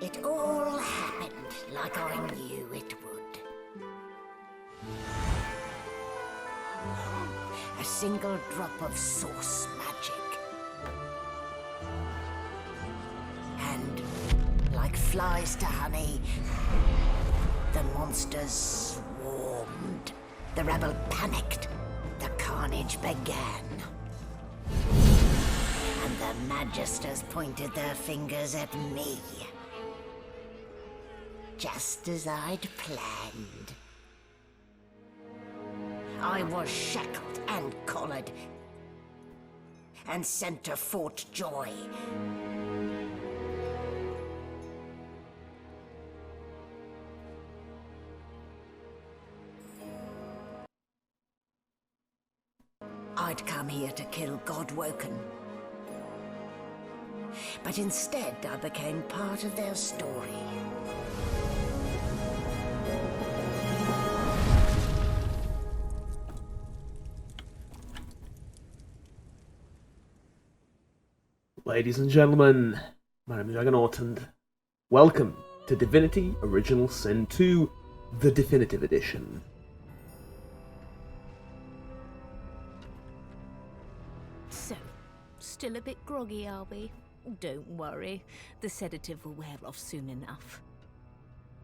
It all happened like I knew it would. A single drop of source magic. And, like flies to honey, the monsters swarmed. The rebel panicked. The carnage began. And the magisters pointed their fingers at me. Just as I'd planned. I was shackled and collared, and sent to Fort Joy. I'd come here to kill Godwoken. But instead, I became part of their story. Ladies and gentlemen, my name is Juggernaut, and welcome to Divinity Original Sin 2, the Definitive Edition. So, still a bit groggy, are we? Don't worry, the sedative will wear off soon enough.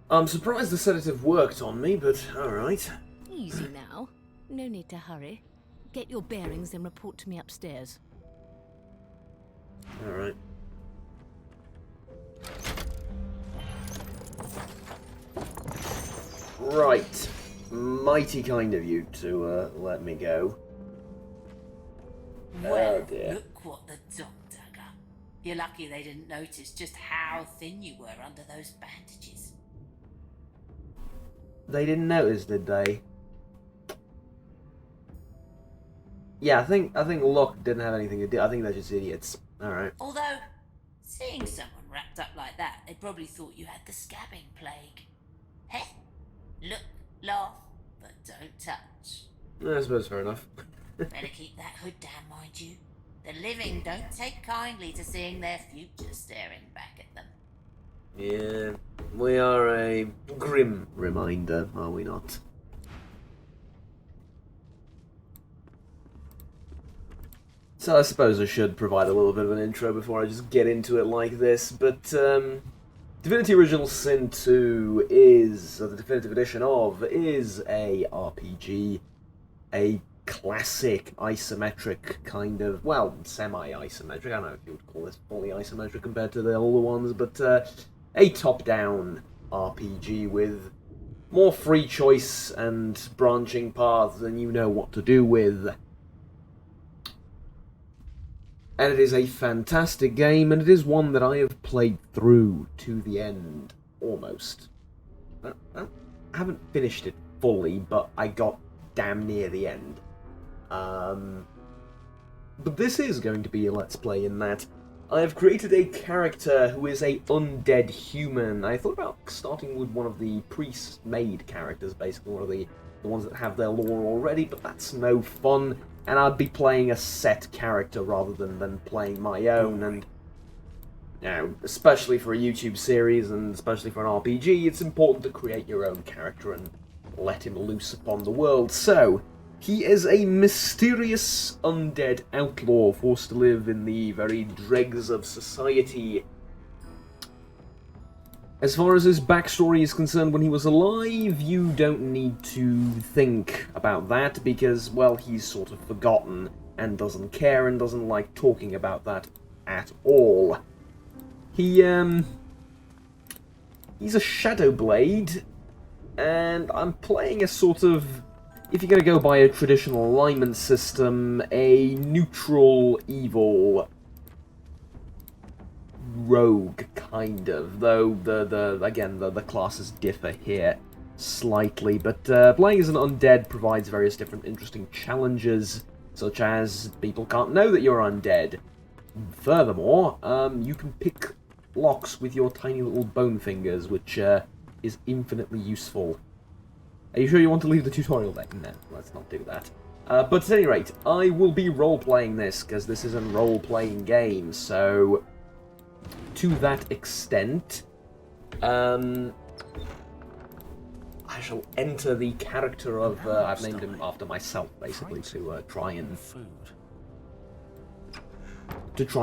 I'm surprised the sedative worked on me, but alright. Easy now. No need to hurry. Get your bearings and report to me upstairs. Alright. Right. Mighty kind of you to let me go. Well, Oh dear. look what the doctor got. You're lucky they didn't notice just how thin you were under those bandages. They didn't notice, did they? Yeah, I think luck didn't have anything to do. I think they're just idiots. Alright. Although, seeing someone wrapped up like that, they probably thought you had the scabbing plague. Heh? Look, laugh, but don't touch. I suppose fair enough. Better keep that hood down, mind you. The living don't take kindly to seeing their future staring back at them. Yeah, we are a grim reminder, are we not? So I suppose I should provide a little bit of an intro before I just get into it like this, but Divinity Original Sin 2 is, the definitive edition of, is a RPG, a classic isometric kind of, well, semi-isometric, I don't know if you would call this fully isometric compared to the older ones, but a top-down RPG with more free choice and branching paths than you know what to do with. And it is a fantastic game, and it is one that I have played through to the end, almost. I haven't finished it fully, but I got damn near the end. But this is going to be a Let's Play in that I have created a character who is a undead human. I thought about starting with one of the priest-made characters, basically, one of the ones that have their lore already, but that's no fun. And I'd be playing a set character rather than playing my own, and you know, especially for a YouTube series and especially for an RPG, it's important to create your own character and let him loose upon the world. So, he is a mysterious undead outlaw forced to live in the very dregs of society. As far as his backstory is concerned, when he was alive, you don't need to think about that because, well, he's sort of forgotten and doesn't care and doesn't like talking about that at all. He's a Shadowblade, and I'm playing a sort of, if you're going to go by a traditional alignment system, a neutral evil rogue, kind of, though the classes differ here slightly, but playing as an undead provides various different interesting challenges, such as people can't know that you're undead. Furthermore, you can pick locks with your tiny little bone fingers, which is infinitely useful. Are you sure you want to leave the tutorial there? No, let's not do that. But at any rate, I will be role-playing this, because this is a role-playing game, so to that extent, I shall enter the character of, I've named him after myself, basically, to try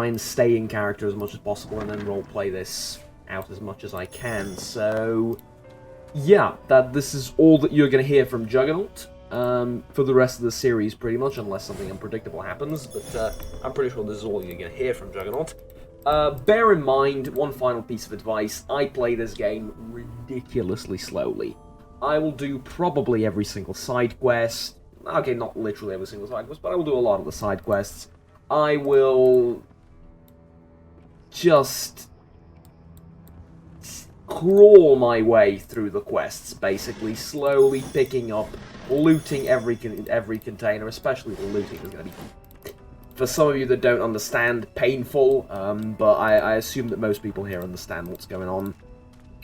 and stay in character as much as possible and then roleplay this out as much as I can. So, yeah, this is all that you're going to hear from Juggernaut for the rest of the series, pretty much, unless something unpredictable happens, but I'm pretty sure this is all you're going to hear from Juggernaut. Bear in mind, one final piece of advice, I play this game ridiculously slowly. I will do probably every single side quest. Okay, not literally every single side quest, but I will do a lot of the side quests. I will just crawl my way through the quests, basically, slowly picking up, looting every container, especially the looting is going to be, for some of you that don't understand, painful, but I assume that most people here understand what's going on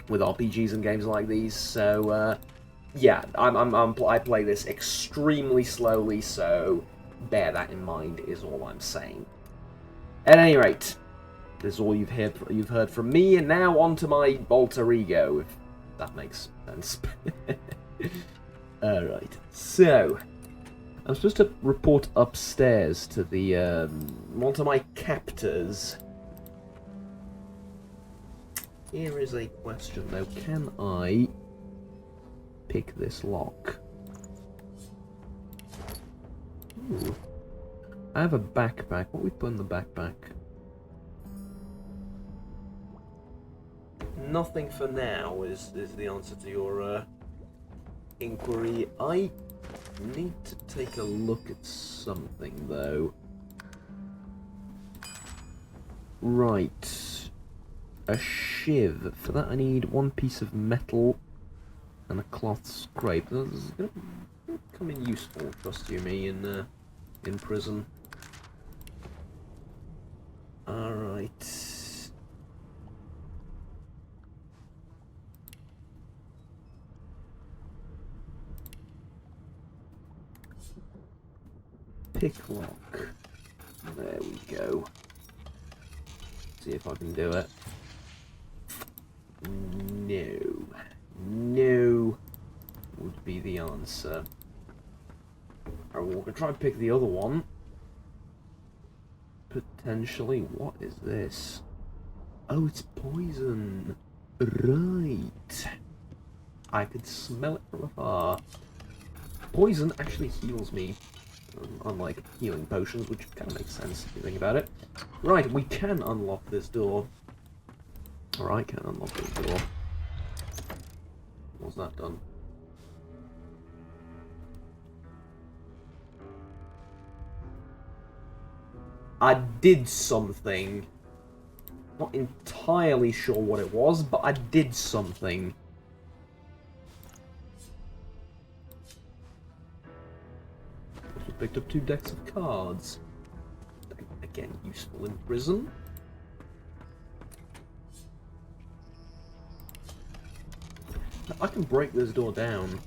with RPGs and games like these, so, yeah, I play this extremely slowly, so bear that in mind, is all I'm saying. At any rate, this is all you've heard from me, and now on to my alter ego, if that makes sense. Alright, so I'm supposed to report upstairs to the one of my captors. Here is a question though, can I pick this lock? Ooh. I have a backpack. What we put in the backpack? Nothing for now is the answer to your inquiry. I need to take a look at something though. Right. A shiv. For that I need one piece of metal and a cloth scrape. This is going to come in useful, trust you me, in prison. Alright. Pick lock. There we go. See if I can do it. No. No would be the answer. Alright, we're gonna try and pick the other one. Potentially. What is this? Oh, it's poison. Right. I could smell it from afar. Poison actually heals me. Unlike healing potions, which kind of makes sense if you think about it. Right, we can unlock this door. Alright, can unlock this door. What's that done? I did something. Not entirely sure what it was, but I did something. Also picked up 2 decks of cards. Again, useful in prison. I can break this door down.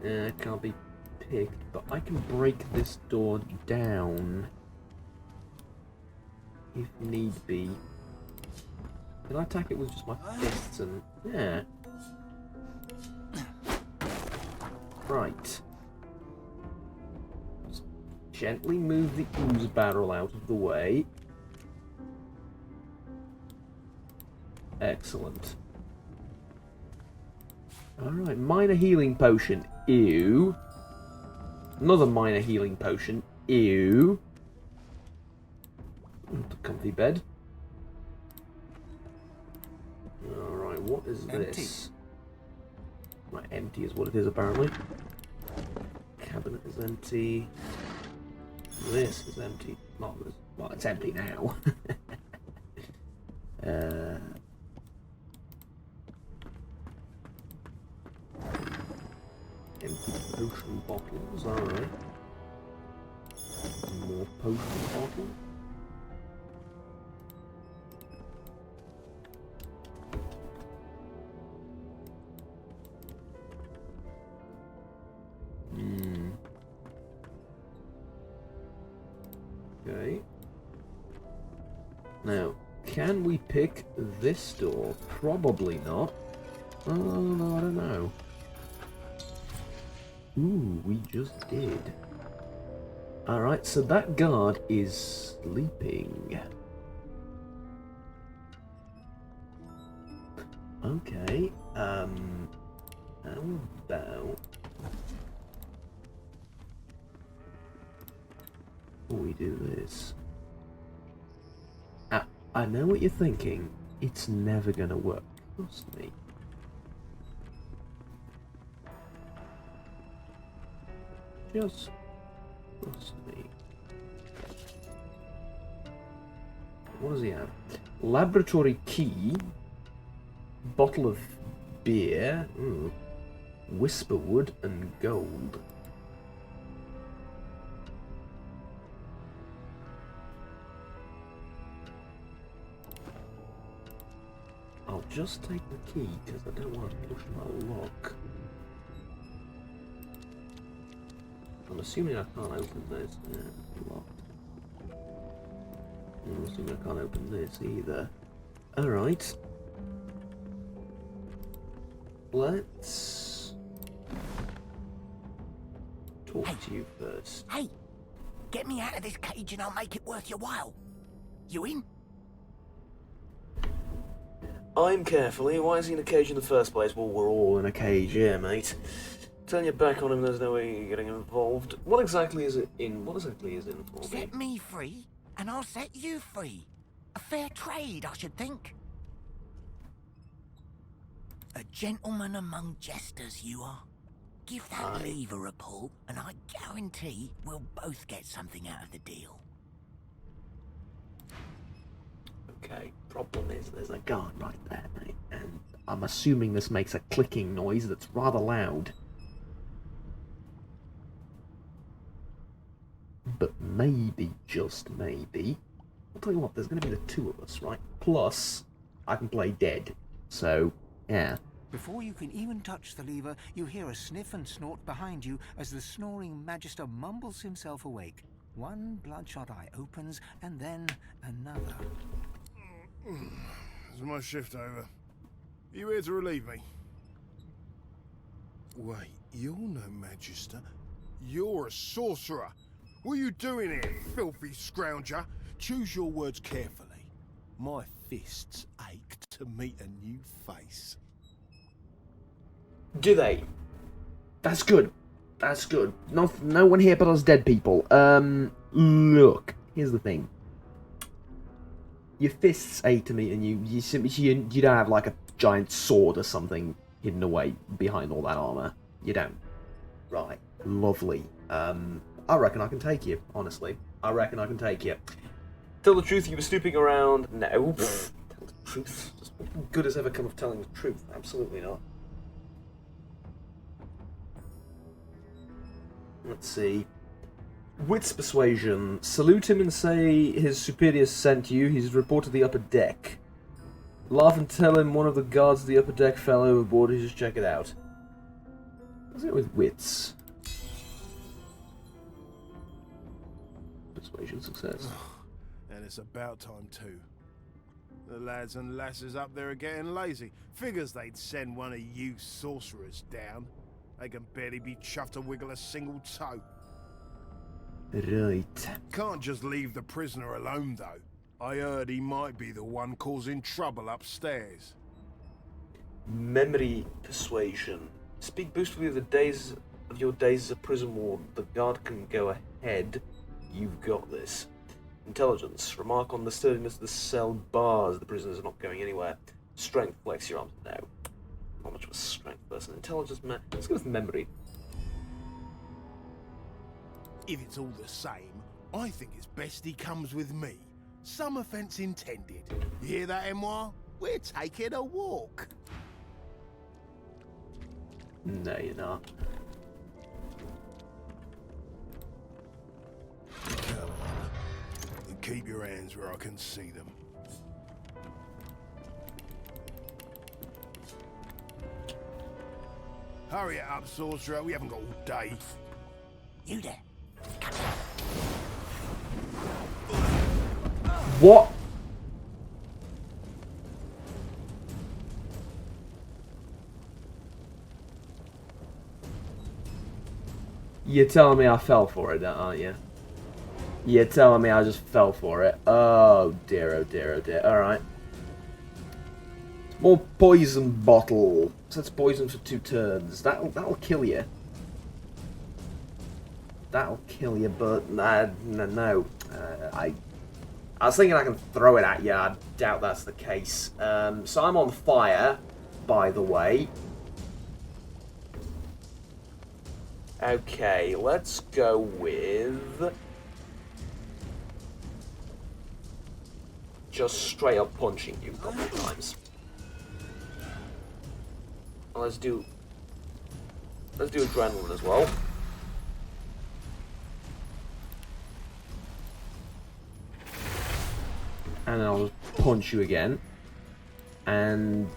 It can't be picked, but I can break this door down if need be. Can I attack it with just my fists and... yeah. Right. Just gently move the ooze barrel out of the way. Excellent. Alright, minor healing potion. Ew. Another minor healing potion. Ew. Comfy bed. Alright, what is this? Right, empty is what it is apparently. Cabinet is empty. This is empty. Not this. Well, it's empty now. Empty potion bottles, alright. More potion bottles. Okay. Now, Can we pick this door? Probably not. Oh, no, I don't know. Ooh, we just did. Alright, so that guard is sleeping. Okay, how about... we do this? I know what you're thinking. It's never gonna work. Trust me. Just trust me. What does he have? Laboratory key. Bottle of beer. Ooh. Whisperwood and gold. I'll just take the key because I don't want to push my lock. I'm assuming I can't open this. Yeah, locked. I'm assuming I can't open this either. Alright. Let's talk to you first. Hey, get me out of this cage and I'll make it worth your while. You in? I'm carefully. Why is he in a cage in the first place? Well, we're all in a cage here, mate. Turn your back on him, there's no way you're getting involved. What exactly is it in? What exactly is it in for me? Set me free, and I'll set you free. A fair trade, I should think. A gentleman among jesters, you are. Give that lever a pull, and I guarantee we'll both get something out of the deal. Okay, problem is there's a guard right there, mate, and I'm assuming this makes a clicking noise that's rather loud. But maybe, just maybe, I'll tell you what, there's going to be the two of us, right? Plus, I can play dead, so, yeah. Before you can even touch the lever, you hear a sniff and snort behind you as the snoring Magister mumbles himself awake. One bloodshot eye opens, and then another. Is my shift over? Are you here to relieve me? Wait, you're no Magister. You're a sorcerer. What are you doing here, filthy scrounger? Choose your words carefully. My fists ache to meet a new face. Do they? That's good. That's good. No one here but us dead people. Look, here's the thing. Your fists ache to me, and you don't have like a giant sword or something hidden away behind all that armor. You don't. Right. Lovely. I reckon I can take you, honestly. I reckon I can take you. Tell the truth, you were snooping around. No. Tell the truth. Just what good has ever come of telling the truth? Absolutely not. Let's see. Wits persuasion. Salute him and say his superiors sent you. He's reported the upper deck. Laugh and tell him one of the guards of the upper deck fell overboard. Just check it out. What's it with wits? Persuasion success. And it's about time too. The lads and lasses up there are getting lazy. Figures they'd send one of you sorcerers down. They can barely be chuffed to wiggle a single toe. Right. Can't just leave the prisoner alone though. I heard he might be the one causing trouble upstairs. Memory persuasion. Speak boastfully of the days of your days as a prison warden. The guard can go ahead. You've got this. Intelligence. Remark on the sturdiness of the cell bars. The prisoners are not going anywhere. Strength. Flex your arms. No. Not much of a strength person. Intelligence. Let's go with memory. If it's all the same, I think it's best he comes with me. Some offence intended. You hear that, Emoire? We're taking a walk. No, you're not. Come on. And keep your hands where I can see them. Hurry it up, sorcerer. We haven't got all day. You there. Come here. What? You're telling me I fell for it, aren't you? You're telling me I just fell for it. Oh dear, oh dear, oh dear. Alright. More poison bottle. So that's poison for 2 turns. That'll kill you. That'll kill you, but no. I was thinking I can throw it at you. I doubt that's the case. So I'm on fire, by the way. Okay, let's go with just straight up punching you a couple of times. Let's do adrenaline as well. And then I'll just punch you again. And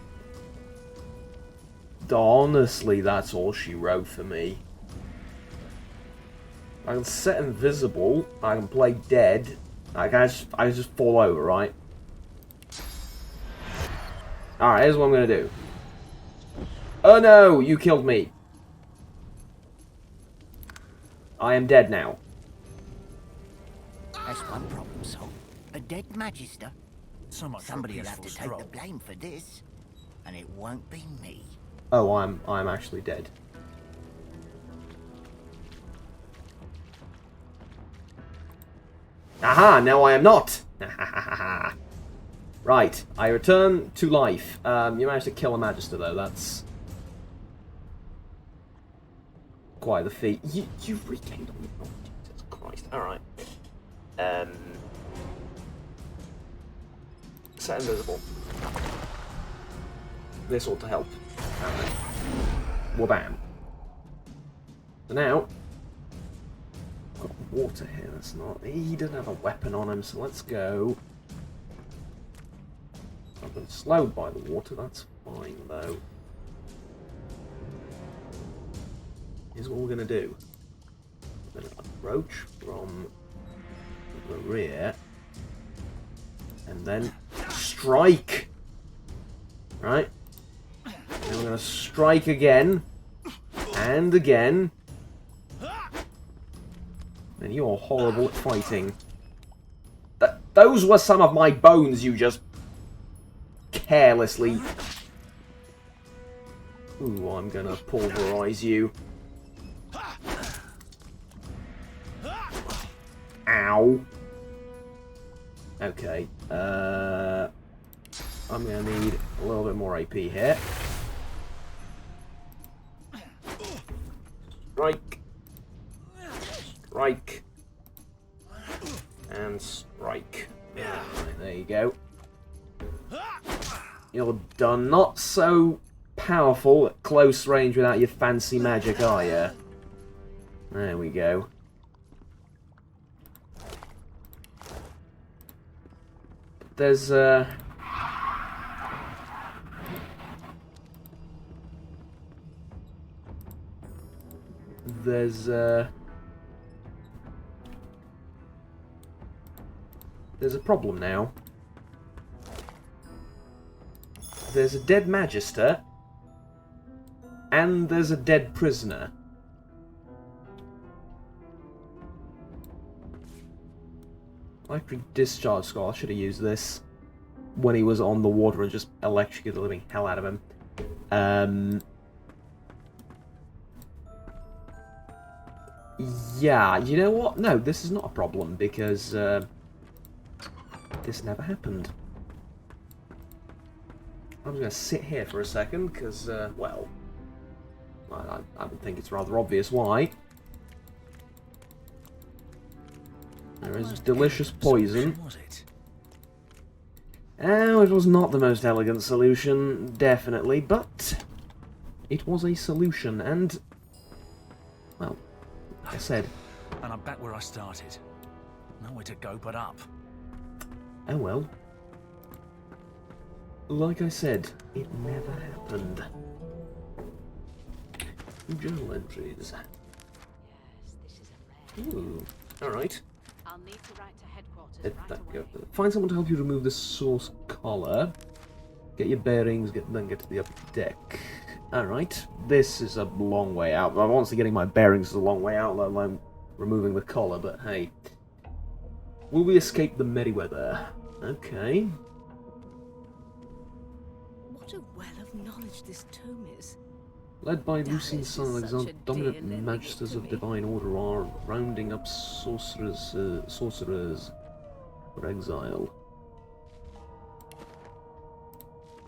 honestly, that's all she wrote for me. I can set invisible. I can play dead. I just fall over, right? Alright, here's what I'm gonna do. Oh no! You killed me! I am dead now. That's one problem solved. A dead Magister. So much for a Somebody will have to peaceful take the stroll. blame for this. And it won't be me. Oh, I'm actually dead. Aha! Now I am not! Right, I return to life. You managed to kill a Magister, though. That's quite the feat. You've retained on me. Oh, Jesus Christ. Alright. Set invisible. This ought to help. Alright. Wabam. So now, got water here. That's not. He doesn't have a weapon on him, so let's go. I've been slowed by the water. That's fine, though. Here's what we're gonna do. We're gonna approach from the rear, and then strike. Right. Then we're gonna strike again, and again. And you're horrible at fighting. Those were some of my bones you just carelessly... Ooh, I'm gonna pulverize you. Ow. Okay, I'm gonna need a little bit more AP here. Strike. Strike. And strike. Right, there you go. You're done. Not so powerful at close range without your fancy magic, are you? There we go. There's a problem now. There's a dead Magister, and there's a dead prisoner. Electric discharge skull. I should have used this when he was on the water and just electrocuted the living hell out of him. Yeah, you know what? No, this is not a problem because this never happened. I'm just going to sit here for a second because, well, I would think it's rather obvious why. There is delicious poison. Oh, it was not the most elegant solution, definitely, but it was a solution, and, well, like I said... And I'm back where I started. Nowhere to go but up. Oh well. Like I said, it never happened. Journal entries. Yes, this is a rare. Ooh, alright. I'll need to write to headquarters right away. Find someone to help you remove the source collar. Get your bearings, then get to the upper deck. Alright, this is a long way out. I'm honestly getting my bearings is a long way out, let alone removing the collar, but hey. Will we escape the Meriwether? Okay. What a well of knowledge this tome is. Led by Dallas Lucine is San such Alexander, a dear dominant lending it magisters to of me. divine order are rounding up sorcerers for exile.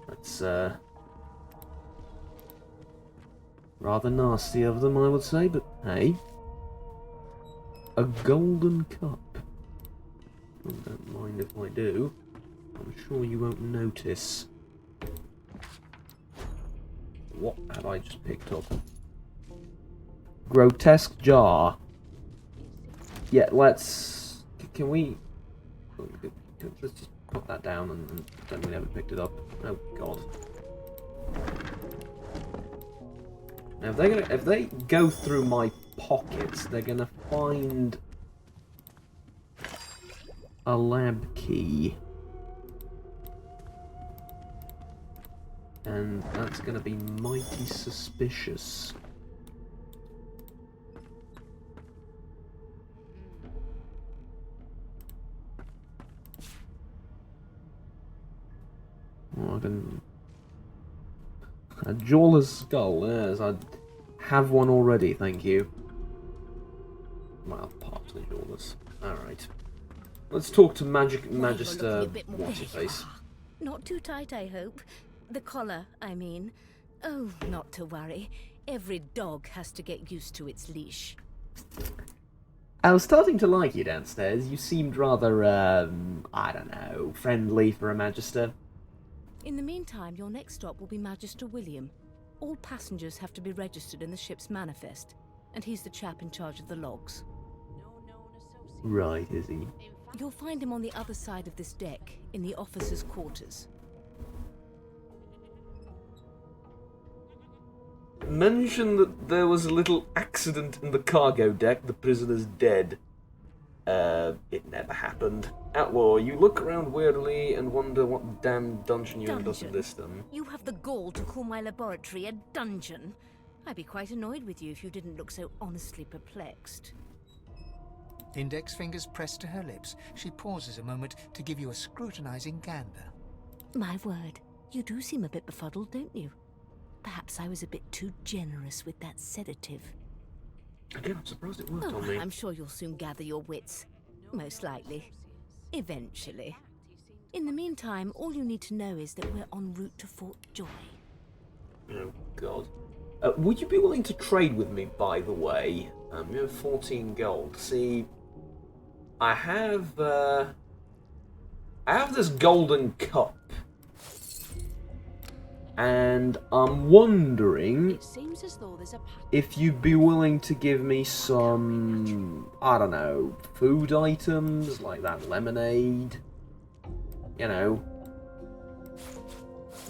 That's rather nasty of them, I would say, but hey. A golden cup. I don't mind if I do. I'm sure you won't notice. What have I just picked up? Grotesque jar. Yeah, let's... Can we... Let's just put that down and pretend we never picked it up. Oh, God. Now, if they go through my pockets, they're gonna find a lab key. And that's gonna be mighty suspicious. Oh, I can... A jawless skull, yes, I have one already, thank you. Well, partly jawless. Alright. Let's talk to Magister... What's-your-face? Not too tight, I hope. The collar, I mean. Oh, not to worry. Every dog has to get used to its leash. I was starting to like you downstairs. You seemed rather, I don't know, friendly for a Magister. In the meantime, your next stop will be Magister William. All passengers have to be registered in the ship's manifest, and he's the chap in charge of the logs. Right, is he? You'll find him on the other side of this deck, in the officers' quarters. Mention that there was a little accident in the cargo deck, the prisoner's dead. It never happened. Outlaw, you look around weirdly and wonder what damn dungeon you ended up in this time. You have the gall to call my laboratory a dungeon? I'd be quite annoyed with you if you didn't look so honestly perplexed. Index fingers pressed to her lips, she pauses a moment to give you a scrutinizing gander. My word, you do seem a bit befuddled, don't you? Perhaps I was a bit too generous with that sedative. Again, I'm surprised it worked Oh, on me. I'm sure you'll soon gather your wits. Most likely. Eventually. In the meantime, all you need to know is that we're en route to Fort Joy. Oh, God. Would you be willing to trade with me, by the way? You have 14 gold. See, I have this golden cup. And I'm wondering It seems as though there's a if you'd be willing to give me some, I don't know, food items, like that lemonade. You know.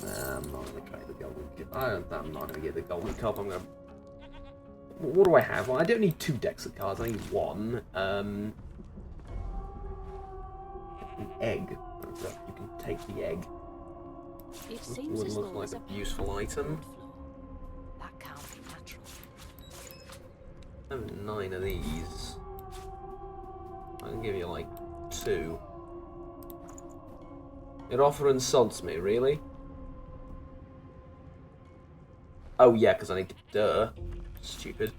I'm not going to trade the golden cup. I'm not going to get the golden cup. I'm going to... What do I have? Well, I don't need 2 decks of cards. I need 1. An egg. You can take the egg. It seems Would as look though like there's a useful item. That can't be natural. I have 9 of these. I can give you like 2. It offer insults me, really? Oh yeah, because I need to... Duh. Stupid.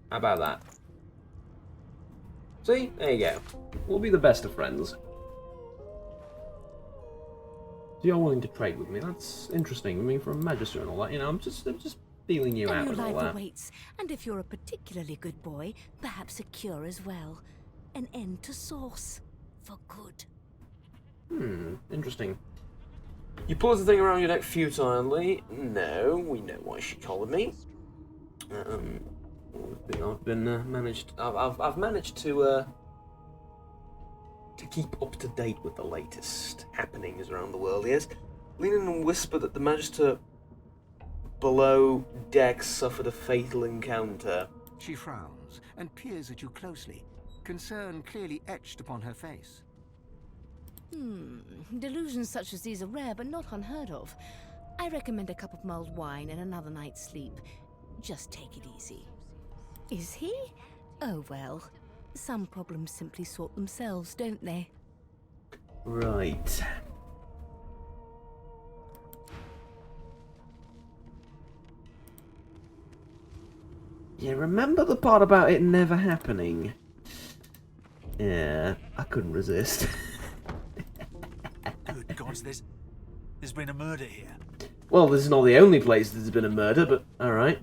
How about that? See? There you go. We'll be the best of friends. So you're willing to trade with me? That's interesting. I mean, for a Magister and all that, you know, I'm just feeling you out And and your all life that. awaits, and if you're a particularly good boy, perhaps a cure as well. An end to sauce. For good. Interesting. You pulls the thing around your neck futilely. No, we know why she collared me. I've managed to keep up to date with the latest happenings around the world. Yes, lean in and whisper that the Magister below deck suffered a fatal encounter. She frowns and peers at you closely, concern clearly etched upon her face. Delusions such as these are rare, but not unheard of. I recommend a cup of mulled wine and another night's sleep. Just take it easy. Is he? Oh well. Some problems simply sort themselves, don't they? Right. Yeah, remember the part about it never happening? Yeah, I couldn't resist. Good gods, there's been a murder here. Well, this is not the only place there's been a murder, but alright.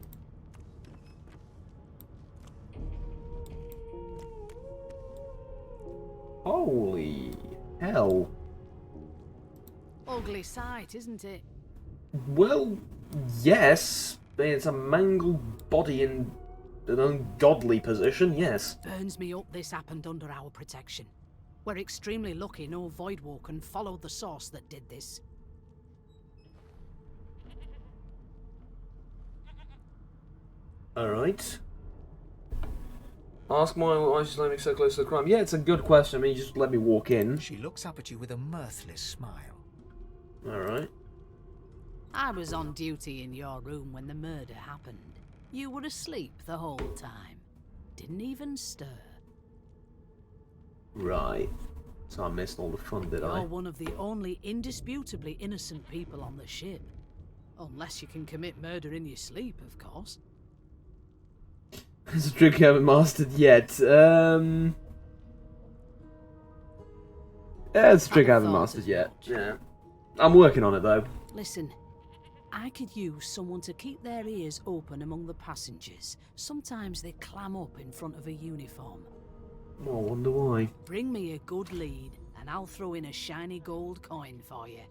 Holy hell. Ugly sight, isn't it? Well, yes. It's a mangled body in an ungodly position, yes. Burns me up this happened under our protection. We're extremely lucky no Voidwalker followed the source that did this. Alright. Ask why she's letting me so close to the crime. Yeah, it's a good question. I mean, you just let me walk in. She looks up at you with a mirthless smile. Alright. I was on duty in your room when the murder happened. You were asleep the whole time. Didn't even stir. Right. So I missed all the fun, did I? You're one of the only indisputably innocent people on the ship. Unless you can commit murder in your sleep, of course. It's a trick you haven't mastered yet. Yeah, it's a trick I haven't mastered yet. Yeah. I'm working on it, though. Listen, I could use someone to keep their ears open among the passengers. Sometimes they clam up in front of a uniform. Oh, I wonder why. Bring me a good lead, and I'll throw in a shiny gold coin for you.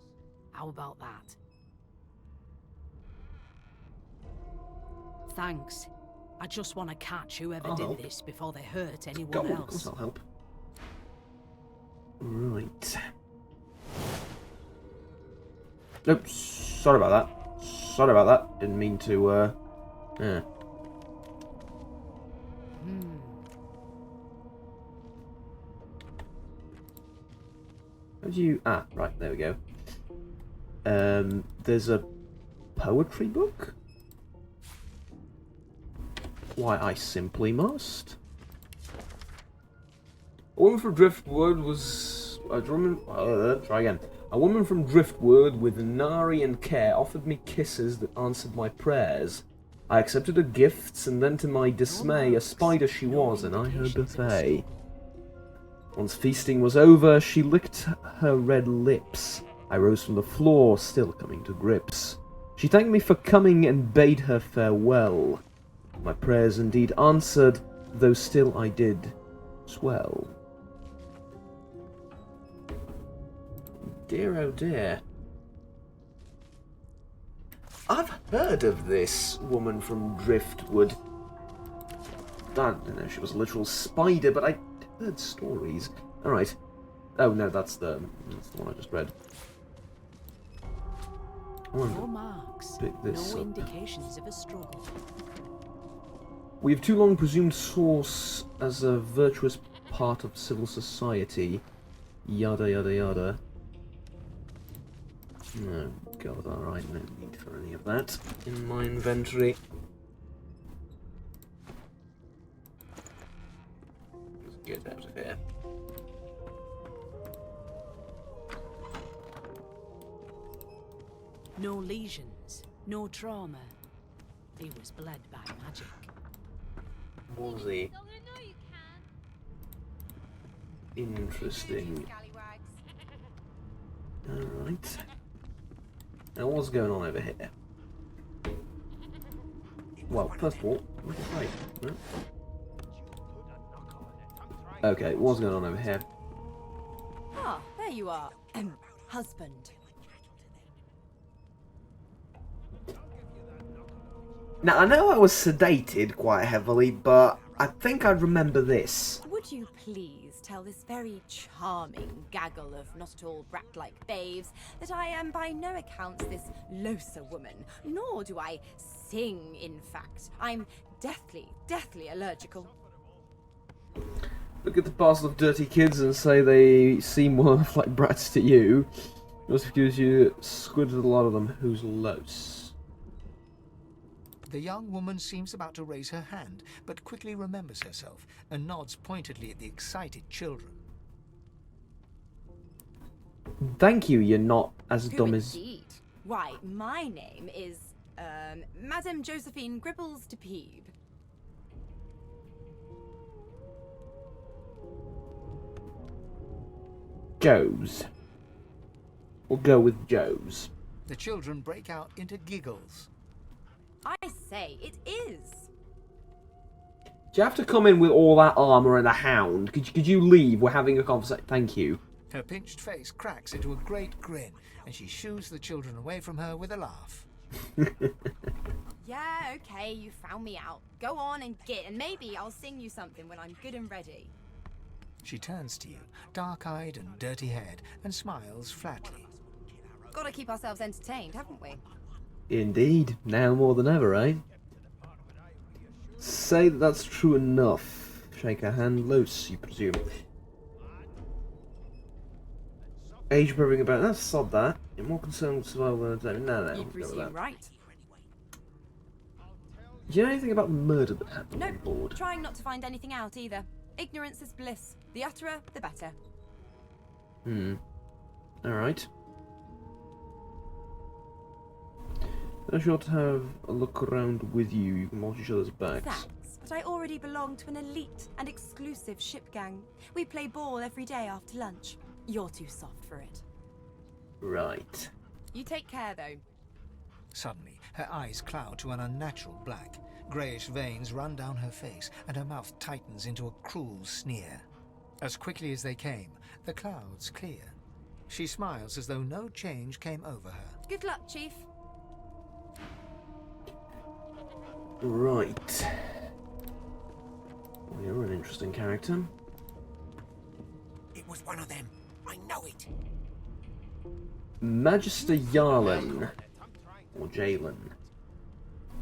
How about that? Thanks. I just want to catch whoever did this before they hurt anyone Go on, of else. course I'll help. Right. Oops, sorry about that. Sorry about that. Didn't mean to, yeah. How do you... Ah, right, there we go. There's a poetry book? Why, I simply must. A woman from Driftwood was... try again. A woman from Driftwood with nari and care offered me kisses that answered my prayers. I accepted her gifts, and then to my dismay, a spider she was, and I her buffet. Once feasting was over, she licked her red lips. I rose from the floor, still coming to grips. She thanked me for coming and bade her farewell. My prayers indeed answered, though still I did swell. Dear oh dear. I've heard of this woman from Driftwood. I don't know if she was a literal spider, but I heard stories. Alright. Oh no, that's the one I just read. No marks, pick this no up. indications of a struggle. We have too long presumed source as a virtuous part of civil society. Yada yada yada. Oh god, alright, no need for any of that in my inventory. Let's get out of here. No lesions, no trauma. He was bled by magic. Was he? Interesting. Alright. Now what's going on over here? Well, first of all, right. No? Okay, what's going on over here? Ah, there you are. Husband. Now, I know I was sedated quite heavily, but I think I remember this. Would you please tell this very charming gaggle of not at all brat-like babes that I am by no accounts this loser woman, nor do I sing, in fact. I'm deathly allergical. look at the parcel of dirty kids and say they seem well enough like brats to you. Just because you squidded a lot of them. Who's Los? The young woman seems about to raise her hand, but quickly remembers herself and nods pointedly at the excited children. Thank you, you're not as Who dumb as... indeed? Why, my name is, Madame Josephine Gribbles de Peeb. Joe's. We'll go with Joe's. The children break out into giggles. I say, it is. Do you have to come in with all that armour and a hound? Could you leave? We're having a conversation. Thank you. Her pinched face cracks into a great grin, and she shoos the children away from her with a laugh. Yeah, okay, you found me out. Go on and git, and maybe I'll sing you something when I'm good and ready. She turns to you, dark-eyed and dirty-haired, and smiles flatly. Gotta keep ourselves entertained, haven't we? Indeed. Now more than ever, eh? Say that that's true enough. Shake her hand loose, you presume. Age proving about that, sod that. You're more concerned with survival than no, You go with presume that. right. Do you know anything about the murder that happened on Nope, board? trying not to find anything out either. Ignorance is bliss. The utterer, the better. Alright. I'm sure to have a look around with you. You can watch each other's backs. Thanks, but I already belong to an elite and exclusive ship gang. We play ball every day after lunch. You're too soft for it. Right. You take care, though. Suddenly, her eyes cloud to an unnatural black. Greyish veins run down her face, and her mouth tightens into a cruel sneer. As quickly as they came, the clouds clear. She smiles as though no change came over her. Good luck, Chief. Right. Well, you're an interesting character. It was one of them. I know it. Magister Yarlin. Or Jalen.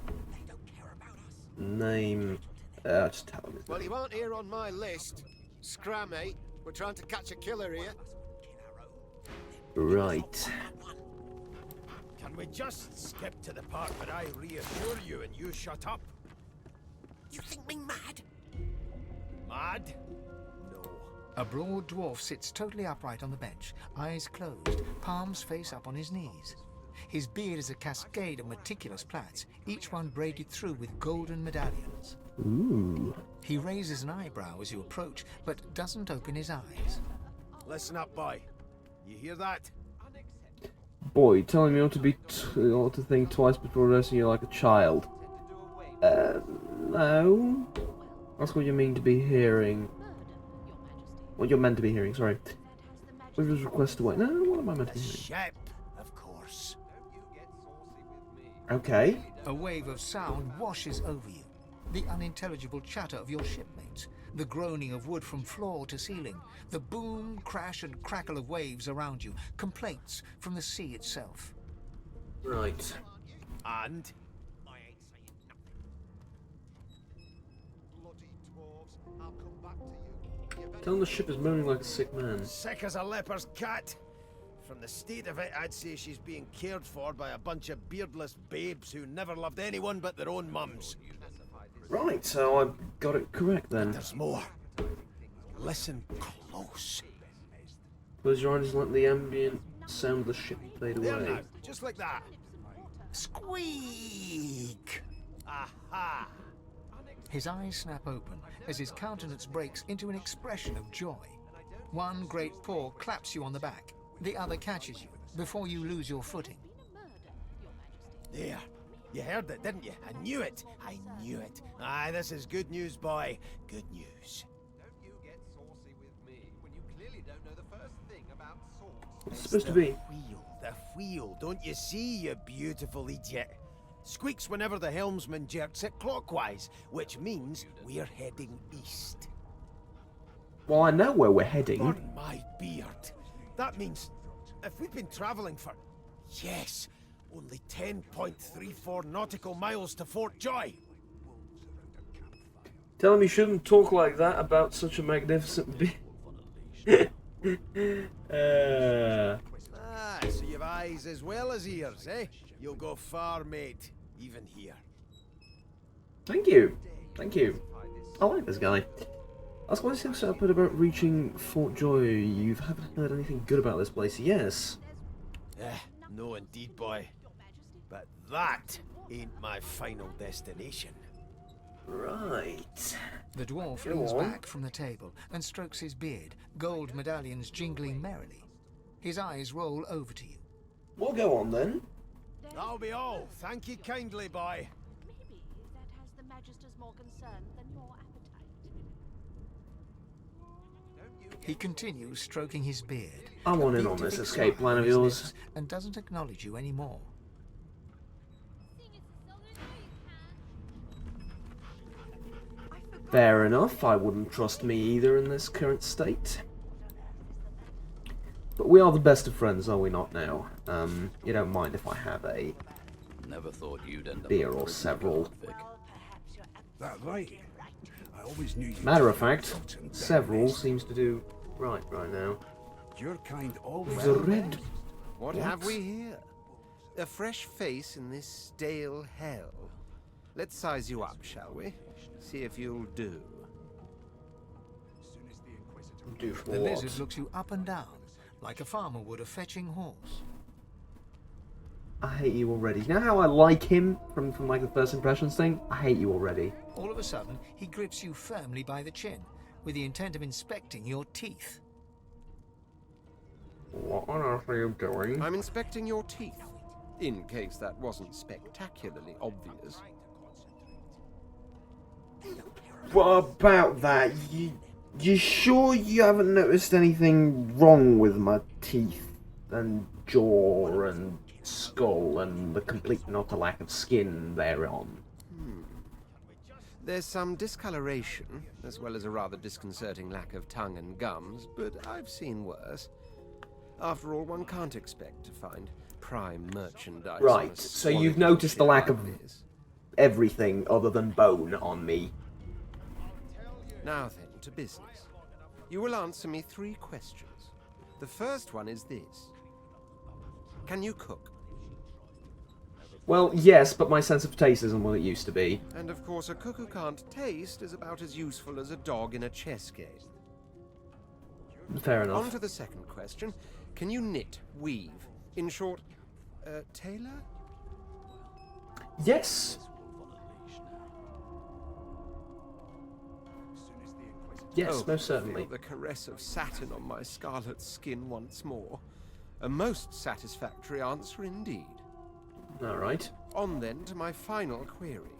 They don't care about us. Name... just tell him his Well, name. he won't here on my list. Scram, eh? We're trying to catch a killer here. Right. Can we just skip to the part where I reassure you and you shut up? You think me mad? Mad? No. A broad dwarf sits totally upright on the bench, eyes closed, palms face up on his knees. His beard is a cascade of meticulous plaits, each one braided through with golden medallions. Ooh. He raises an eyebrow as you approach, but doesn't open his eyes. Listen up, boy. You hear that? Boy, telling me you ought to think twice before addressing you like a child. No. That's what you mean to be hearing. What you're meant to be hearing, sorry. With his request to wait. No, what am I meant to The be hearing? ship, of course. Okay. A wave of sound washes over you. The unintelligible chatter of your shipmates, the groaning of wood from floor to ceiling, the boom, crash and crackle of waves around you, complaints from the sea itself. Right. And? Tell him the ship is moaning like a sick man. Sick as a leper's cat. From the state of it, I'd say she's being cared for by a bunch of beardless babes who never loved anyone but their own mums. Right, so I got it correct then. There's more. Listen close. Close your eyes and let the ambient sound of the ship fade There away. now, just like that. Squeak! Aha! His eyes snap open as his countenance breaks into an expression of joy. One great paw claps you on the back. The other catches you before you lose your footing. There. You heard it, didn't you? I knew it. I knew it. Aye, this is good news, boy. Good news. Don't you get saucy with me when you clearly don't know the first thing about sauce. What's it supposed to be? The wheel. Don't you see, you beautiful idiot? Squeaks whenever the helmsman jerks it clockwise, which means we're heading east. Well, I know where we're heading. Burn my beard. That means if we've been travelling for, yes, only 10.34 nautical miles to Fort Joy. Tell him he shouldn't talk like that about such a magnificent Ah, so you've eyes as well as ears, eh? You'll go far, mate. Even here. Thank you. Thank you. I like this guy. I was quite excited about reaching Fort Joy. You haven't heard anything good about this place. Yes. No indeed, boy. But that ain't my final destination. Right. The dwarf Go leans on. back from the table and strokes his beard, gold medallions jingling merrily. His eyes roll over to you. We'll go on then. That'll be all. Thank you kindly, boy. Maybe that has the Magister's more concern than your appetite. He continues stroking his beard. I want a in on this beatific escape smile plan of on his yours. lips, and doesn't acknowledge you anymore. Fair enough. I wouldn't trust me either in this current state. But we are the best of friends, are we not now? You don't mind if I have a Never thought you'd end up beer or several. That right. I always knew you. Matter of fact, several seems to do right now. Your kind always. The red. What What? have we here? A fresh face in this stale hell. Let's size you up, shall we? See if you'll do. Do for The what? lizard looks you up and down, like a farmer would a fetching horse. I hate you already. You know how I like him from like the first impressions thing? I hate you already. All of a sudden, he grips you firmly by the chin, with the intent of inspecting your teeth. What on earth are you doing? I'm inspecting your teeth, in case that wasn't spectacularly obvious. What about that? You sure you haven't noticed anything wrong with my teeth and jaw and skull and the complete and utter lack of skin thereon? There's some discoloration, as well as a rather disconcerting lack of tongue and gums, but I've seen worse. After all, one can't expect to find prime merchandise. on a Right, so you've squalid noticed the ship lack like of this. everything other than bone on me. Now then, to business. You will answer me 3 questions. The first one is this. Can you cook? Well, yes, but my sense of taste isn't what it used to be. And of course, a cook who can't taste is about as useful as a dog in a chess game. Fair On enough. to the second question. Can you knit, weave? In short, tailor? Yes. Yes, Oh, most certainly. feel the caress of satin on my scarlet skin once more. A most satisfactory answer indeed. Alright. On then to my final query.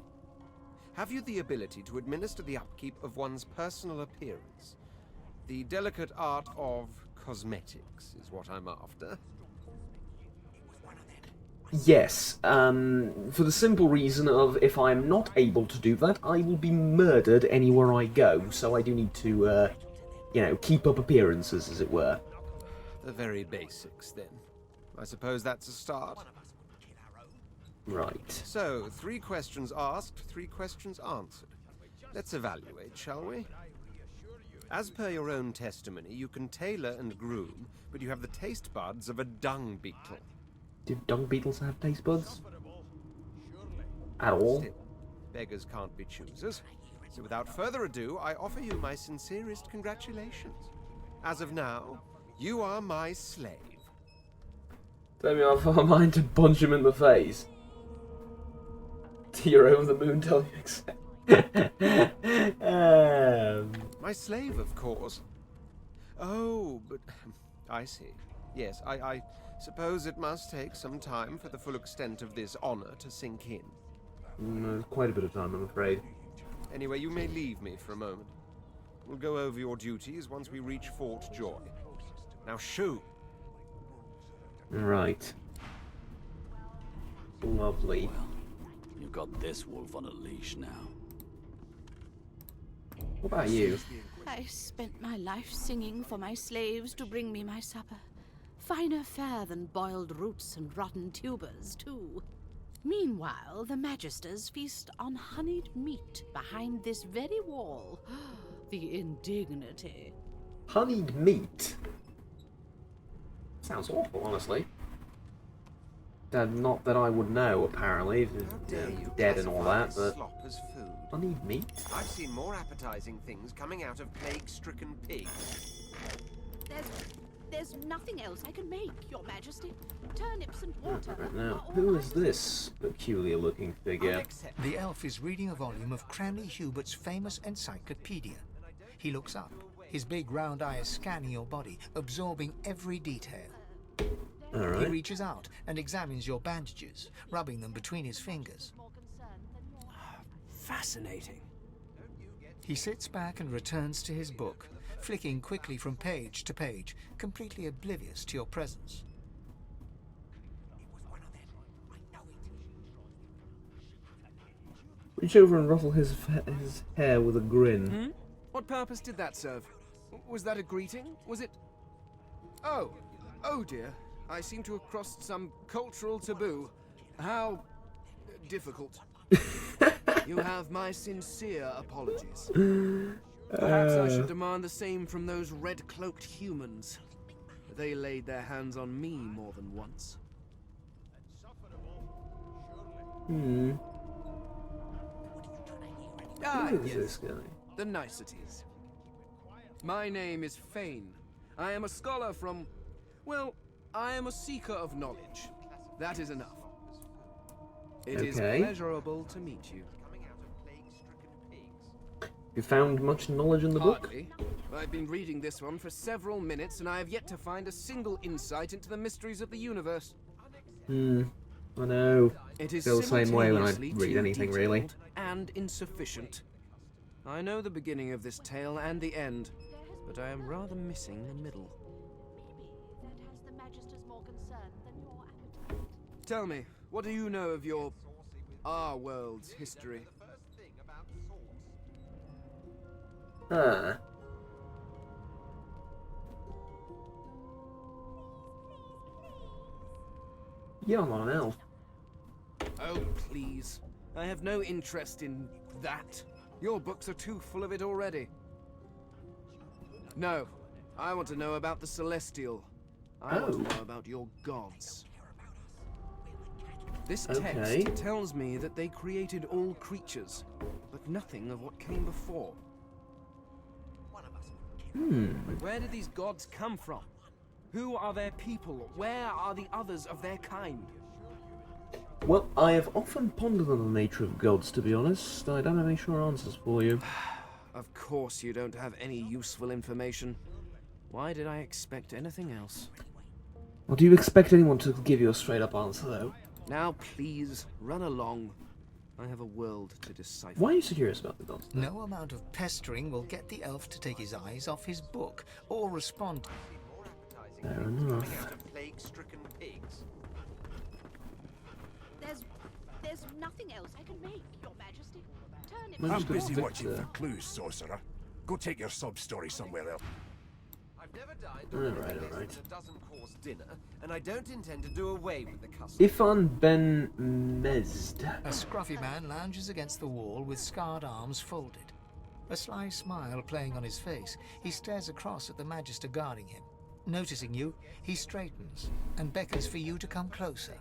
Have you the ability to administer the upkeep of one's personal appearance? The delicate art of cosmetics is what I'm after. Yes, for the simple reason of if I'm not able to do that, I will be murdered anywhere I go, so I do need to, you know, keep up appearances, as it were. The very basics, then. I suppose that's a start. Right. So, 3 questions asked, 3 questions answered. Let's evaluate, shall we? As per your own testimony, you can tailor and groom, but you have the taste buds of a dung beetle. Do dung beetles have taste buds? At all? Still, beggars can't be choosers. So without further ado, I offer you my sincerest congratulations. As of now, you are my slave. Tell me off my mind to punch him in the face. You're over the moon, tell you exactly. My slave, of course. Oh, but I see. Yes, I suppose it must take some time for the full extent of this honor to sink in. Quite a bit of time, I'm afraid. Anyway, you may leave me for a moment. We'll go over your duties once we reach Fort Joy. Now shoo! Right. Lovely. You've got this wolf on a leash now. What about you? I spent my life singing for my slaves to bring me my supper. Finer fare than boiled roots and rotten tubers, too. Meanwhile, the Magisters feast on honeyed meat behind this very wall. The indignity. Honeyed meat? Sounds awful, honestly. Not that I would know, apparently. Dead and all that, but... Slop as food. Honeyed meat? I've seen more appetizing things coming out of plague-stricken pigs. There's nothing else I can make, Your Majesty. Turnips and water. Right now, who is this peculiar-looking figure? The elf is reading a volume of Cranley Hubert's famous encyclopedia. He looks up, his big round eyes scanning your body, absorbing every detail. Alright. He reaches out and examines your bandages, rubbing them between his fingers. Fascinating. He sits back and returns to his book, flicking quickly from page to page, completely oblivious to your presence. Reach over and ruffle his hair with a grin. Hmm? What purpose did that serve? Was that a greeting? Was it... Oh dear. I seem to have crossed some cultural taboo. How... difficult. You have my sincere apologies. Perhaps I should demand the same from those red-cloaked humans. They laid their hands on me more than once. Ah, Who is yes. this guy? The niceties. My name is Fane. I am a scholar from... well, I am a seeker of knowledge. That is enough. It is pleasurable to meet you. You found much knowledge in the book? Hardly. I've been reading this one for several minutes, and I have yet to find a single insight into the mysteries of the universe. I know. It is Feel the same way when I simultaneously read too anything, really. detailed and insufficient. I know the beginning of this tale and the end, but I am rather missing the middle. Maybe that has the Magisters more concerned than your appetite. Tell me, what do you know of our world's history? Ah. Yeah, I'm not an elf. Oh, please. I have no interest in that. Your books are too full of it already. No, I want to know about the Celestial. I want to know about your gods. This text tells me that they created all creatures, but nothing of what came before. But where did these gods come from? Who are their people? Where are the others of their kind? Well, I have often pondered on the nature of gods, to be honest. I don't have any sure answers for you. Of course you don't have any useful information. Why did I expect anything else? Well, do you expect anyone to give you a straight-up answer, though? Now, please, run along. I have a world to decipher. Why are you so curious about the gods? No amount of pestering will get the elf to take his eyes off his book or respond. Fair enough. Plague-stricken pigs. There's nothing else I can make, Your Majesty. Turnips. I'm I'm just busy gonna watching fix for clues, sorcerer. Go take your sub-story somewhere else. I've never dined on Alright. a dozen-course dinner, and I don't intend to do away with the custom. Ifan Ben Mezd. A scruffy man lounges against the wall with scarred arms folded. A sly smile playing on his face, he stares across at the Magister guarding him. Noticing you, he straightens and beckons for you to come closer.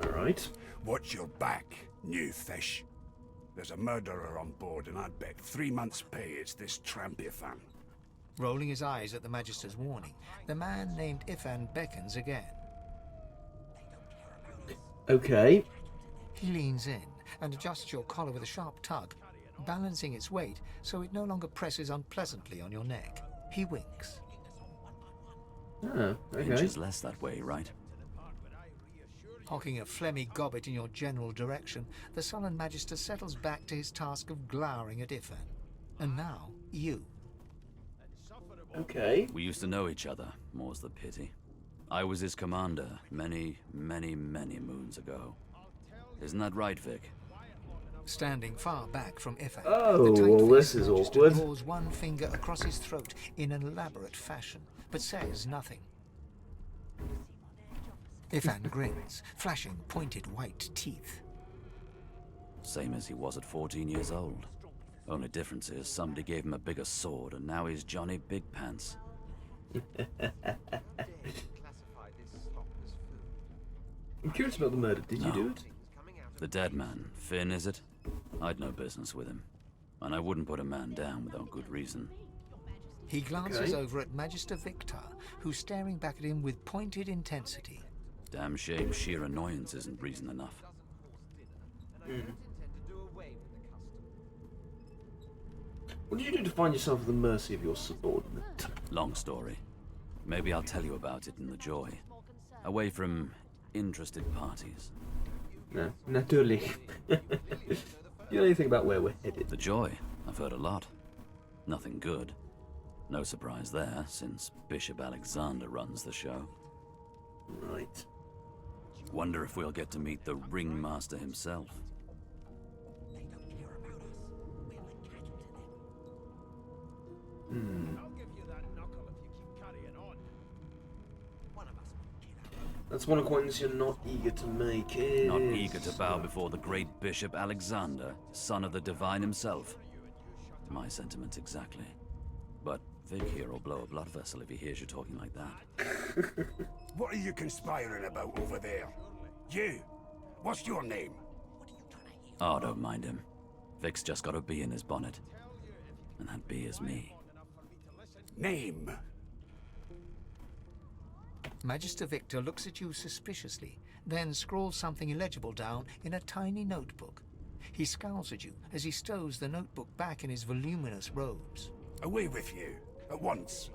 Alright. Watch your back, new fish. There's a murderer on board, and I'd bet 3 months' pay it's this tramp Ifan. Rolling his eyes at the Magister's warning, the man named Ifan beckons again. Okay. He leans in and adjusts your collar with a sharp tug, balancing its weight so it no longer presses unpleasantly on your neck. He winks. Ah, okay. Inches less that way, right? Hocking a phlegmy gobbet in your general direction, the sullen Magister settles back to his task of glowering at Ifan. And now, you. Okay. We used to know each other, more's the pity. I was his commander many, many, many moons ago. Isn't that right, Vic? Standing far back from Ifan, Oh, the well, this tight-faced is Magister awkward. draws one finger across his throat in an elaborate fashion, but says nothing. Ifan grins, flashing pointed white teeth. Same as he was at 14 years old. Only difference is somebody gave him a bigger sword and now he's Johnny Big Pants. I'm curious about the murder. Did you do it? The dead man, Finn, is it? I'd no business with him. And I wouldn't put a man down without good reason. He glances over at Magister Victor, who's staring back at him with pointed intensity. Damn shame sheer annoyance isn't reason enough. What did you do to find yourself at the mercy of your subordinate? Long story. Maybe I'll tell you about it in the Joy. Away from interested parties. No, naturally. Do you know anything about where we're headed? The Joy? I've heard a lot. Nothing good. No surprise there, since Bishop Alexander runs the show. Right. Wonder if we'll get to meet the ringmaster himself. That's one acquaintance you're not eager to make, Not eager to bow before the great Bishop Alexander, son of the Divine himself. My sentiments exactly. But Vic here will blow a blood vessel if he hears you talking like that. What are you conspiring about over there? You! What's your name? Oh, don't mind him. Vic's just got a bee in his bonnet. And that bee is me. Name? Magister Victor looks at you suspiciously, then scrawls something illegible down in a tiny notebook. He scowls at you as he stows the notebook back in his voluminous robes. Away with you, at once.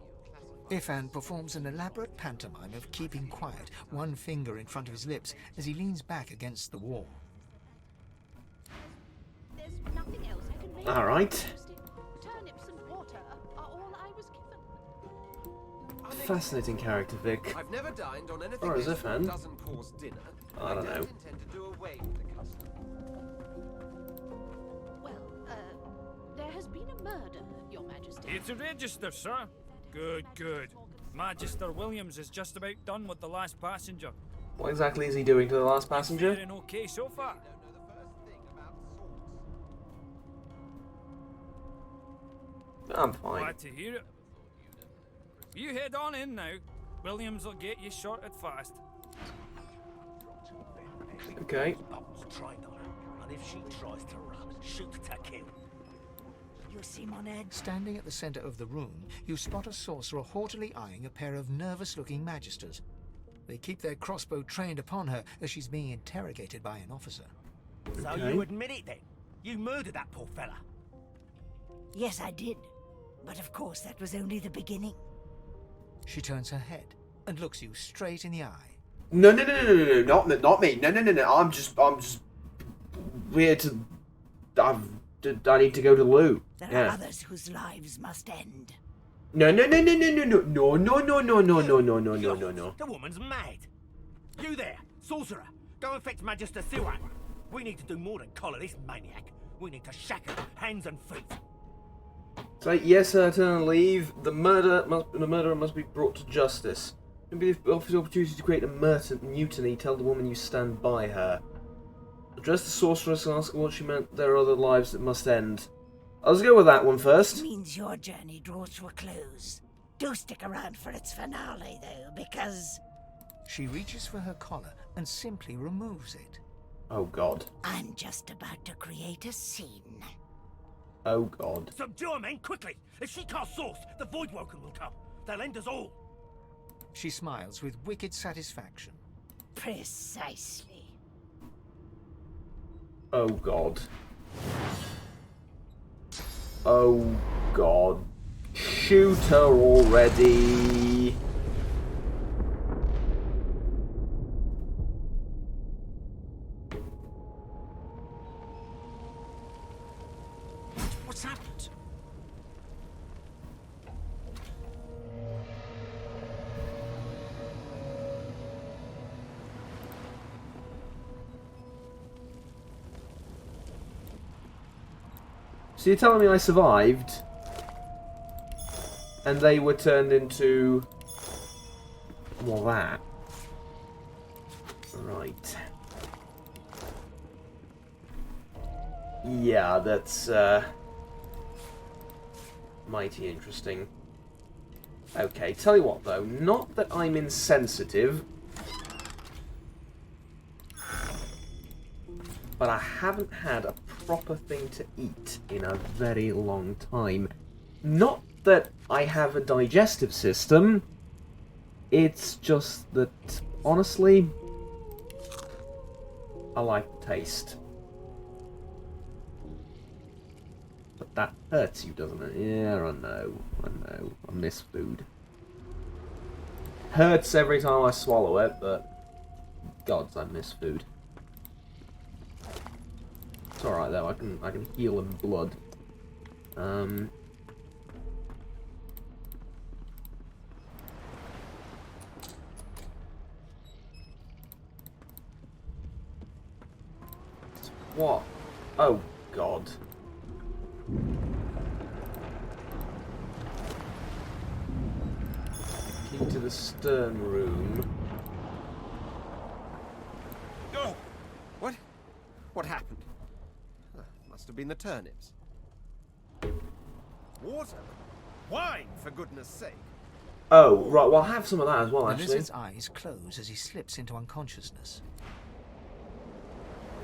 Ifan performs an elaborate pantomime of keeping quiet, one finger in front of his lips as he leans back against the wall. There's nothing else I can make. All right. Turnips and water are all I was given. Fascinating character, Vic. I've never dined on anything Or as less a than a fan. dozen-course dinner. I don't know. intend to do away with the custom. Well, there has been a murder, Your Majesty. Here to register, sir. Good, good. Magister Williams is just about done with the last passenger. What exactly is he doing to the last passenger? Faring okay so far. I'm fine. Glad to hear it. You head on in now. Williams will get you sorted fast. Okay. Trained on her, and if she tries to run, shoot to kill. You see my head? Standing at the center of the room, you spot a sorcerer haughtily eyeing a pair of nervous-looking magisters. They keep their crossbow trained upon her as she's being interrogated by an officer. So you admit it then? You murdered that poor fella? Yes, I did. But of course, that was only the beginning. She turns her head and looks you straight in the eye. No, not me. No. I'm just here to. I need to go to the loo. There are others whose lives must end. No. The woman's mad. You there, sorcerer. Go and fetch Magister Siwan. We need to do more than collar this maniac. We need to shackle her hands and feet. So yes, sir, turn and leave. The murderer must be brought to justice. Maybe if offers the opportunity to create a mutiny, tell the woman you stand by her. Address the sorceress and ask her what she meant. There are other lives that must end. Let's go with that one first. It means your journey draws to a close. Do stick around for its finale, though, because... She reaches for her collar and simply removes it. Oh, God. I'm just about to create a scene. Oh, God. Subdue her, men, quickly! If she casts source, the Voidwoken will come. They'll end us all. She smiles with wicked satisfaction. Precisely. Oh, God. Oh, God. Shoot her already. What's happened? So you're telling me I survived, and they were turned into... well, that. Right. Yeah, that's mighty interesting. Okay, tell you what though, not that I'm insensitive, but I haven't had a proper thing to eat in a very long time. Not that I have a digestive system, it's just that, honestly, I like the taste. But that hurts you, doesn't it? Yeah, I know. I miss food. Hurts every time I swallow it, but gods, I miss food. It's alright though, I can heal in blood. What? Oh god. Key to the stern room. Oh! What? What happened? Must have been the turnips. Water? Wine, for goodness sake. Oh, right, well I'll have some of that as well, The actually. lizard's eyes close as he slips into unconsciousness.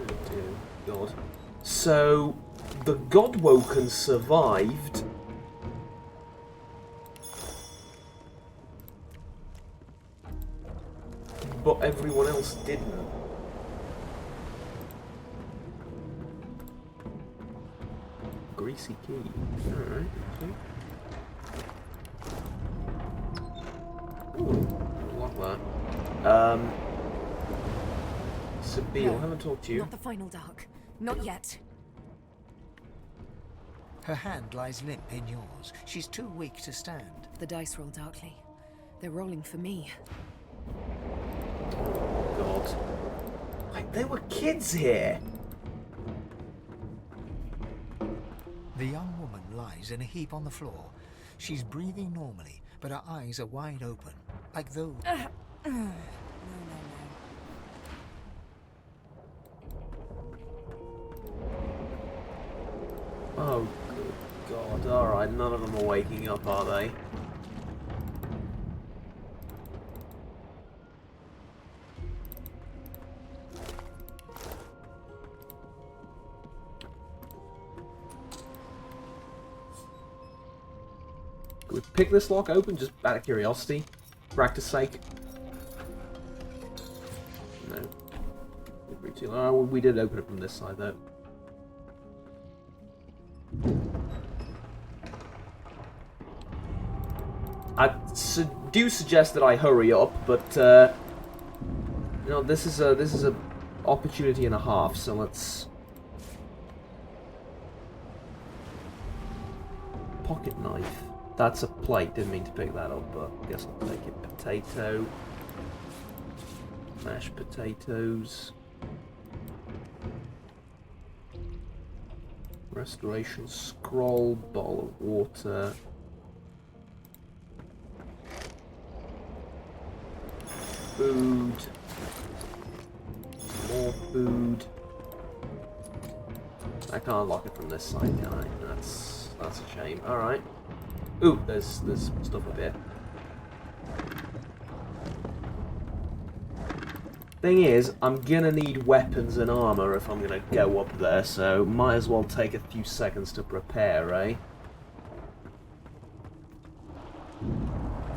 Oh dear god. So, the Godwoken survived. But everyone else didn't. Greasy key. Alright, okay. Ooh, I like that. Sabine, I haven't talked to you. Not the final dark. Not yet. Her hand lies limp in yours. She's too weak to stand. The dice roll darkly. They're rolling for me. God. Like, there were kids here. The young woman lies in a heap on the floor. She's breathing normally, but her eyes are wide open, like those. No. Oh, good God. Alright, none of them are waking up, are they? Could we pick this lock open just out of curiosity? Practice sake? No. Oh, we did open it from this side though. I do suggest that I hurry up, but you know, this is a opportunity and a half, so let's pocket knife. That's a plate. Didn't mean to pick that up, but I guess I'll take it. Potato, mashed potatoes, restoration scroll, bowl of water. Food. More food. I can't unlock it from this side, can I? That's a shame. Alright. Ooh, there's stuff up here. Thing is, I'm gonna need weapons and armor if I'm gonna go up there, so might as well take a few seconds to prepare, eh?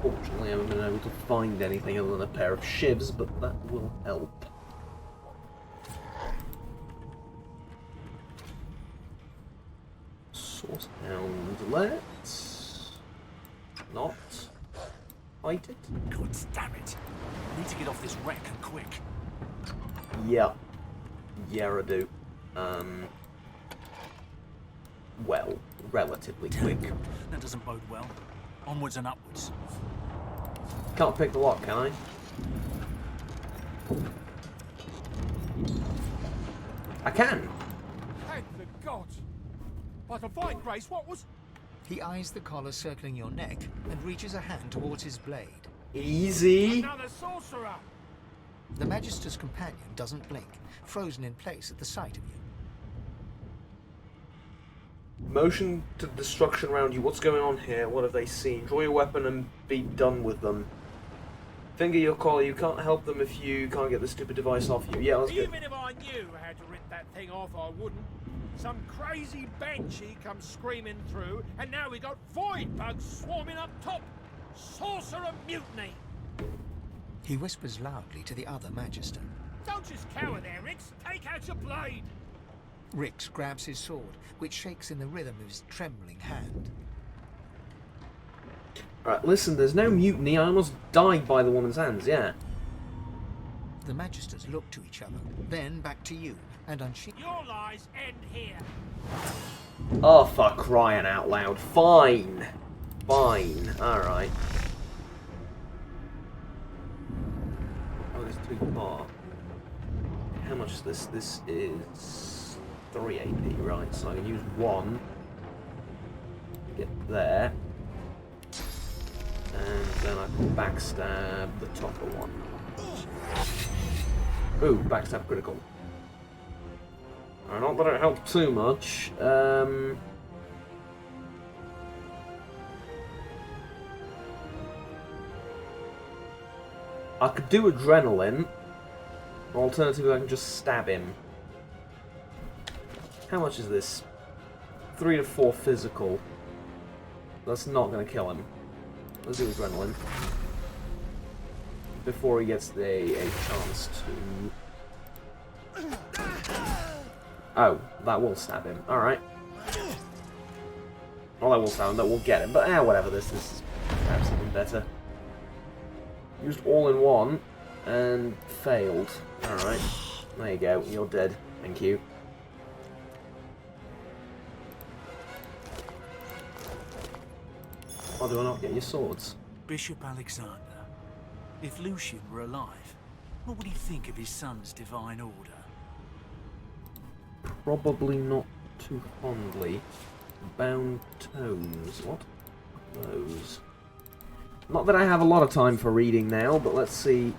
Fortunately, I haven't been able to find anything other than a pair of shivs, but that will help. Source hound, let's not fight it. God damn it. I need to get off this wreck and quick. Yeah. Yeah, I do. Well, relatively quick. That doesn't bode well. Onwards and upwards. Can't pick the lock, can I? I can! Thank the gods! By divine grace, what was... He eyes the collar circling your neck and reaches a hand towards his blade. Easy! Another sorcerer! The Magister's companion doesn't blink, frozen in place at the sight of you. Motion to destruction around you. What's going on here? What have they seen? Draw your weapon and be done with them. Finger your collar. You can't help them if you can't get the stupid device off you. Yeah, let's go. Even if I knew how to rip that thing off, I wouldn't. Some crazy banshee comes screaming through, and now we got void bugs swarming up top. Sorcerer mutiny! He whispers loudly to the other Magister. Don't just cower there, Rix. Take out your blade. Rix grabs his sword, which shakes in the rhythm of his trembling hand. Alright, listen, there's no mutiny. I almost died by the woman's hands, yeah. The Magisters look to each other, then back to you, and unsheath. Your lies end here. Oh, for crying out loud. Fine. Fine. Alright. Oh, there's 2 more. How much is this? This is 3 AP, right? So I can use 1. Get there. And then I can backstab the topper one. Ooh, backstab critical. Not that it helped too much. I could do adrenaline. Alternatively, I can just stab him. How much is this? 3 to 4 physical. That's not going to kill him. Let's do adrenaline. Before he gets a chance to... Oh, that will stab him. Alright. Well, that will stab him, that will get him. But whatever, this is perhaps something better. Used all in one, and failed. Alright. There you go, you're dead. Thank you. Why do I not get your swords? Bishop Alexander. If Lucian were alive, what would he think of his son's divine order? Probably not too fondly. Bound tomes. What are those? Not that I have a lot of time for reading now, but let's see.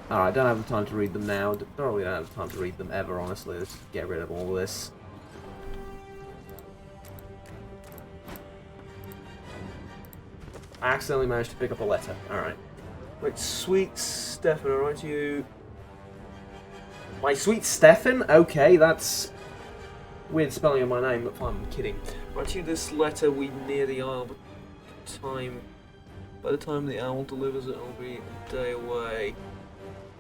Alright, I don't have the time to read them now. Probably don't have the time to read them ever, honestly. Let's get rid of all this. I accidentally managed to pick up a letter. Alright. Right, sweet Stefan, alright, you... My sweet Stefan? Okay, that's... weird spelling of my name, but I'm kidding. Write you this letter, we near the Isle, but by the time the owl delivers it, it'll be a day away.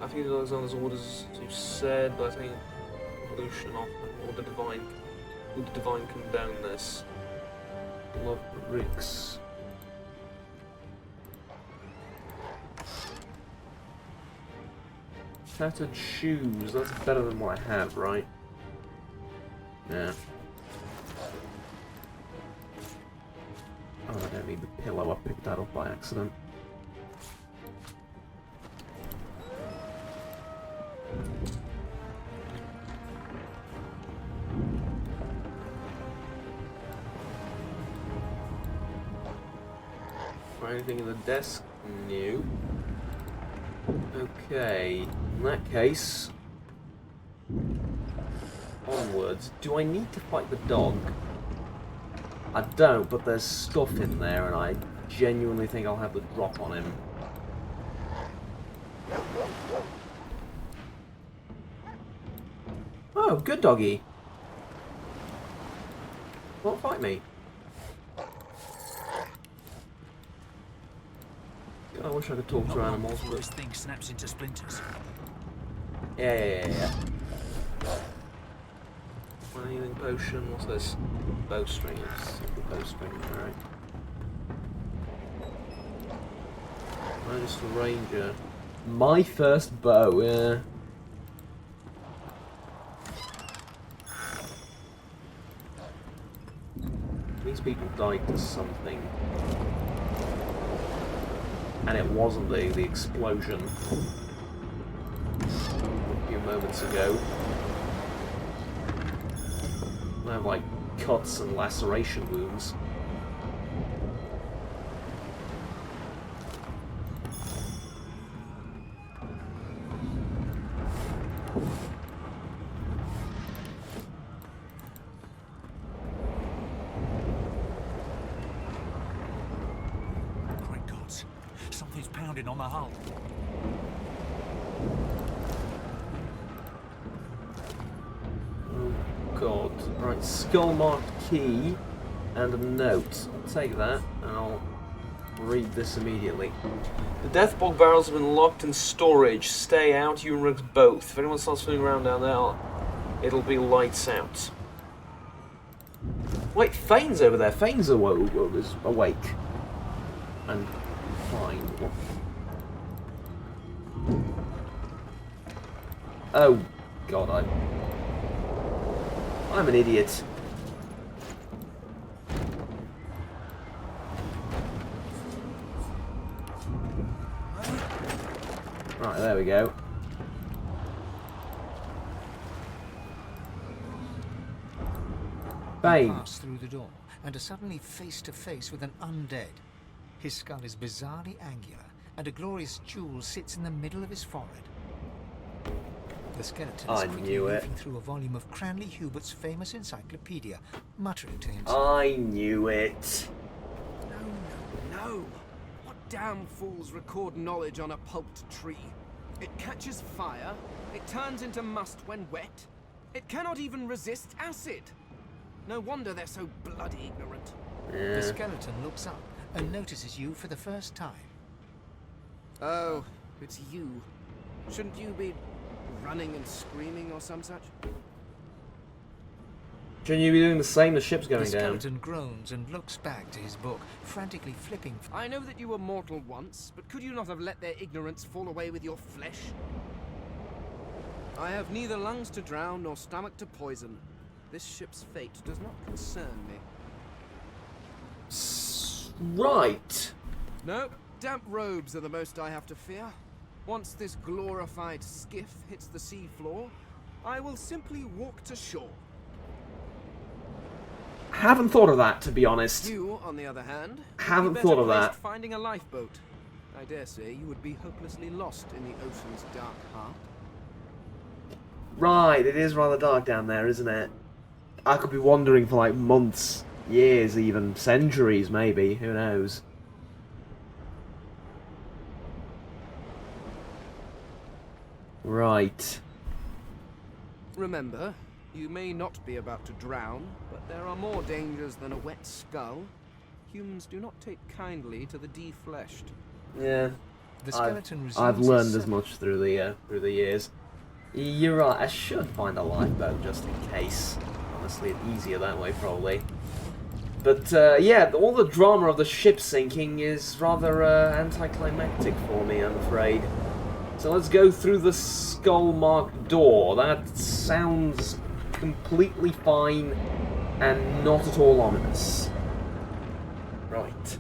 I think Alexander's orders, as you said, but I think Lucian off, or the Divine, would the Divine condone this? Love Rix. Tattered shoes, that's better than what I have, right? Yeah. Oh, I don't need the pillow, I picked that up by accident. Anything in the desk? No. Okay, in that case, onwards. Do I need to fight the dog? I don't, but there's stuff in there, and I genuinely think I'll have the drop on him. Oh, good doggy. Won't fight me. I wish I could talk to animals, but... This thing snaps into splinters. Yeah. Healing potion, what's this? Bowstring, simple bowstring, alright. I'm just a ranger. My first bow, yeah. These people died to something. And it wasn't the explosion a few moments ago. I have like cuts and laceration wounds. something's pounding on the hull. Oh god. Right, skull marked key and a note. I'll take that and I'll read this immediately. The death bog barrels have been locked in storage. Stay out, you and Riggs both. If anyone starts fooling around down there, it'll be lights out. Wait, Fane's over there. Fane's is awake. And fine. Oh, God, I'm an idiot. Right, there we go. They pass through the door and are suddenly face to face with an undead. His skull is bizarrely angular, and a glorious jewel sits in the middle of his forehead. The skeleton is quickly leafing through a volume of Cranley Hubert's famous encyclopedia, muttering to himself. I knew it. No! What damn fools record knowledge on a pulped tree? It catches fire, it turns into must when wet, it cannot even resist acid. No wonder they're so bloody ignorant. The skeleton looks up and notices you for the first time. Oh, it's you. Shouldn't you be running and screaming or some such? Shouldn't you be doing the same? The ship's going down. The skeleton groans and looks back to his book, frantically flipping. I know that you were mortal once, but could you not have let their ignorance fall away with your flesh? I have neither lungs to drown nor stomach to poison. This ship's fate does not concern me. Right. No, damp robes are the most I have to fear. Once this glorified skiff hits the sea floor, I will simply walk to shore. Haven't thought of that, to be honest. You, on the other hand, haven't thought of that. Finding a lifeboat. I dare say you would be hopelessly lost in the ocean's dark heart. Right, it is rather dark down there, isn't it? I could be wandering for like months, years even, centuries maybe, who knows. Right. Remember, you may not be about to drown, but there are more dangers than a wet skull. Humans do not take kindly to the defleshed. Yeah, the skeleton I've learned as much through the years. You're right, I should find a lifeboat just in case. Honestly, it's easier that way probably. But yeah, all the drama of the ship sinking is rather anticlimactic for me, I'm afraid. So let's go through the skull-marked door. That sounds completely fine and not at all ominous. Right.